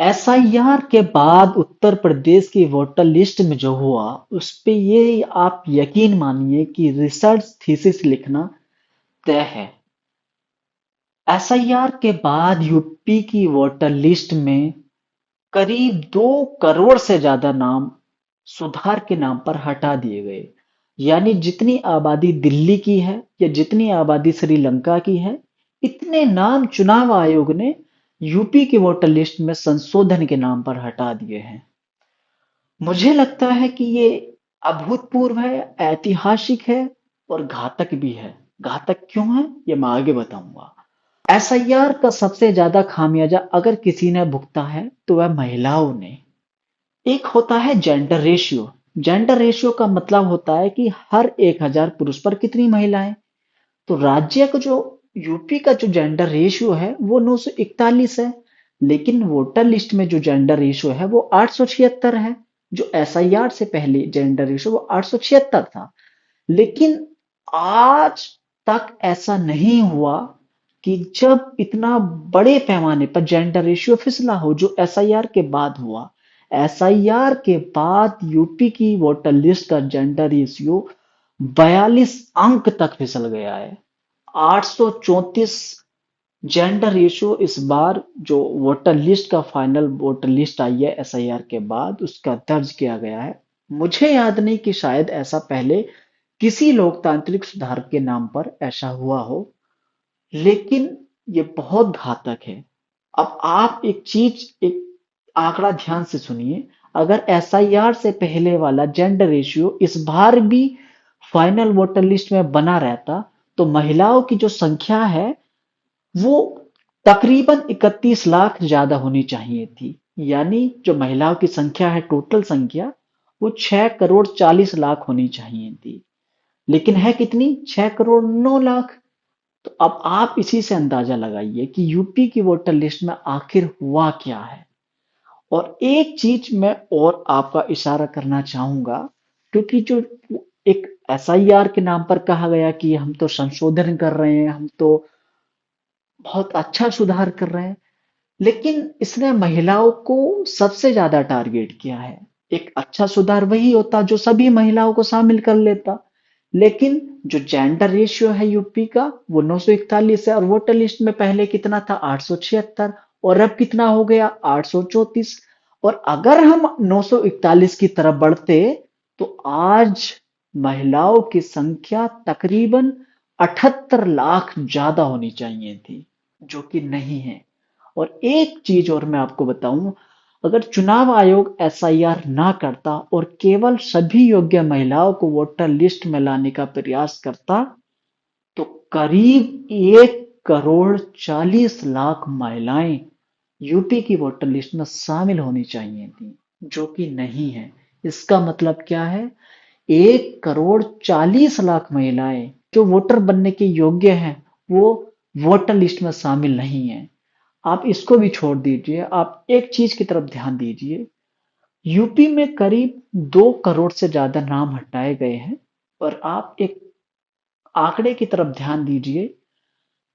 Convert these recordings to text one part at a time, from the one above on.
SIR के बाद उत्तर प्रदेश की वोटर लिस्ट में जो हुआ उस पे ये आप यकीन मानिए कि रिसर्च थीसिस लिखना तय है। एसआईआर के बाद यूपी की वोटर लिस्ट में करीब 2 करोड़ से ज्यादा नाम सुधार के नाम पर हटा दिए गए। यानी जितनी आबादी दिल्ली की है या जितनी आबादी श्रीलंका की है, इतने नाम चुनाव आयोग ने यूपी की वोटर लिस्ट में संशोधन के नाम पर हटा दिए हैं। मुझे लगता है कि ये अभूतपूर्व है, ऐतिहासिक है और घातक भी है। घातक क्यों है ये मैं आगे बताऊंगा। एसआईआर का सबसे ज्यादा खामियाजा अगर किसी ने भुगता है तो वह महिलाओं ने। एक होता है जेंडर रेशियो। जेंडर रेशियो का मतलब होता है कि हर 1,000 पुरुष पर कितनी महिलाएं। तो राज्य का जो यूपी का जो जेंडर रेशियो है वो 941 है। लेकिन वोटर लिस्ट में जो जेंडर रेशियो है वो 876 है। जो एसआईआर से पहले जेंडर रेशियो वो 876 था। लेकिन आज तक ऐसा नहीं हुआ कि जब इतना बड़े पैमाने पर जेंडर रेशियो फिसला हो जो एसआईआर के बाद हुआ। एसआईआर के बाद यूपी की वोटर लिस्ट का जेंडर रेशियो 42 अंक तक फिसल गया है। 834 जेंडर रेशियो इस बार जो वोटर लिस्ट का फाइनल वोटर लिस्ट आई है एसआईआर के बाद उसका दर्ज किया गया है। मुझे याद नहीं कि शायद ऐसा पहले किसी लोकतांत्रिक सुधार के नाम पर ऐसा हुआ हो। लेकिन ये बहुत घातक है। अब आप एक आंकड़ा ध्यान से सुनिए। अगर एसआईआर से पहले वाला जेंडर रेशियो इस बार भी फाइनल वोटर लिस्ट में बना रहता तो महिलाओं की जो संख्या है वो तकरीबन 31 लाख ज्यादा होनी चाहिए थी। यानी जो महिलाओं की संख्या है टोटल संख्या वो 6 करोड़ 40 लाख होनी चाहिए थी। लेकिन है कितनी? 6 करोड़ 9 लाख। तो अब आप इसी से अंदाजा लगाइए कि यूपी की वोटर लिस्ट में आखिर हुआ क्या है। और एक चीज मैं और आपका इशारा करना चाहूंगा, क्योंकि जो एक एसआईआर के नाम पर कहा गया कि हम तो संशोधन कर रहे हैं, हम तो बहुत अच्छा सुधार कर रहे हैं, लेकिन इसने महिलाओं को सबसे ज्यादा टारगेट किया है। एक अच्छा सुधार वही होता जो सभी महिलाओं को शामिल कर लेता। लेकिन जो जेंडर रेशियो है यूपी का वो 941 है और वोटर लिस्ट में पहले कितना था? 876। और अब कितना हो गया? 834। और अगर हम 941 की तरफ बढ़ते तो आज महिलाओं की संख्या तकरीबन 78 लाख ज्यादा होनी चाहिए थी, जो कि नहीं है। और एक चीज और मैं आपको बताऊं, अगर चुनाव आयोग एसआईआर ना करता और केवल सभी योग्य महिलाओं को वोटर लिस्ट में लाने का प्रयास करता तो करीब 1 करोड़ 40 लाख महिलाएं यूपी की वोटर लिस्ट में शामिल होनी चाहिए थी, जो कि नहीं है। इसका मतलब क्या है? 1 करोड़ 40 लाख महिलाएं जो वोटर बनने के योग्य हैं वो वोटर लिस्ट में शामिल नहीं है। आप इसको भी छोड़ दीजिए, आप एक चीज की तरफ ध्यान दीजिए। यूपी में करीब 2 करोड़ से ज्यादा नाम हटाए गए हैं। और आप एक आंकड़े की तरफ ध्यान दीजिए।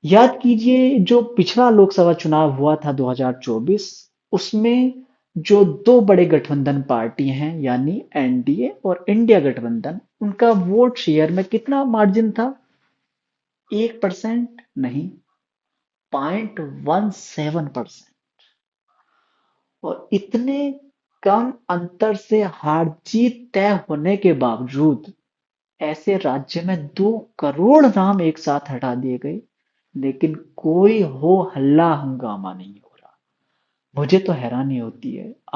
याद कीजिए जो पिछला लोकसभा चुनाव हुआ था 2024, उसमें जो दो बड़े गठबंधन पार्टी हैं यानी एनडीए और इंडिया गठबंधन, उनका वोट शेयर में कितना मार्जिन था? 1% नहीं, 0.17%। और इतने कम अंतर से हार जीत तय होने के बावजूद ऐसे राज्य में 2 करोड़ नाम एक साथ हटा दिए गए, लेकिन कोई हो हल्ला हंगामा नहीं हो रहा। मुझे तो हैरानी होती है।